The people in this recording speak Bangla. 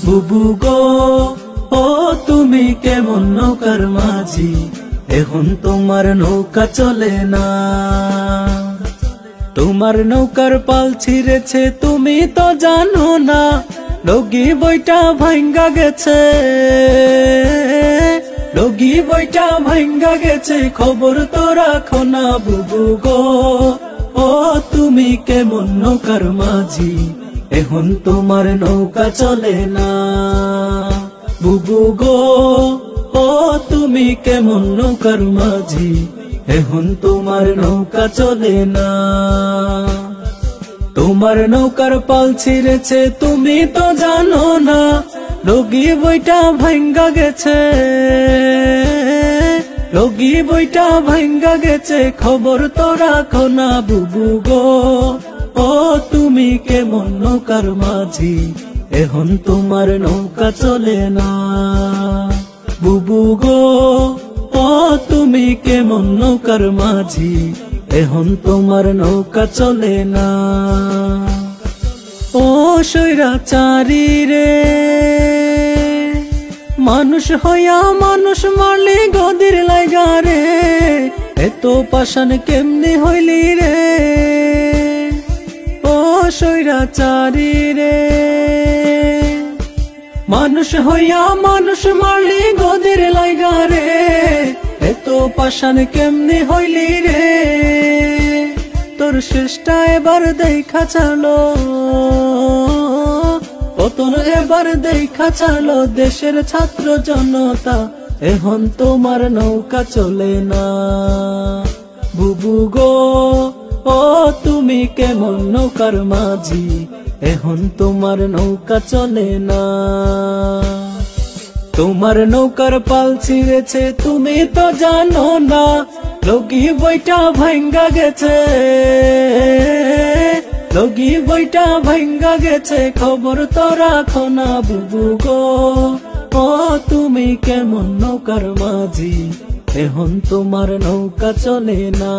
বুবু গো ও তুমি কেমন নৌকার মাঝি, এখন তোমার নৌকা চলে না। তোমার নৌকার পাল ছিঁড়েছে তুমি তো জানো না, লগি বইটা ভাঙ্গা গেছে, লগি বইটা ভাঙ্গা গেছে, খবর তো রাখো না। বুবু গো ও তুমি কেমন নৌকার মাঝি, এখন তোমার নৌকা চলে না। বুবু গো ও তুমি কেমন নৌকার মাঝি, এখন তোমার নৌকা চলে না। তোমার নৌকার পাল ছিঁড়েছে তুমি তো জানো না, লগি বইটা ভাঙ্গা গেছে, লগি বইটা ভাঙ্গা গেছে, খবর তো রাখো না। বুবু গো ও তুমি কেমন নৌকার মাঝি, এখন তোমার নৌকা চলে না। বুবু গো ও তুমি কেমন নৌকার মাঝি, এখন তোমার নৌকা চলে না। ও স্বৈরাচারী রে, মানুষ হইয়া মানুষ মারলি গদির লাইগা রে, এত পাষাণ কেমনি হইলি রে। ও স্বৈরাচারী রে, মানুষ হইয়া মানুষ মারলি গদির লাইগা রে, এত পাষাণ কেমনি হইলি রে। তোর শেষটা এবার দেখা চালো, ও তোর এবার দেখা চালো, দেশের ছাত্র জনতা এখন তোমার নৌকা চলে না। বুবু গো ও তুমি কেমন নৌকার মাঝি, এখন তোমার নৌকা চলে না। তোমার নৌকার পাল ছিঁড়েছে তুমি তো জানো না, লগি বইটা ভাঙ্গা গেছে, লগি বইটা ভাঙ্গা গেছে, খবর তো রাখো না। বুবু গো ও তুমি কেমন নৌকার মাঝি, এখন তোমার নৌকা চলে না।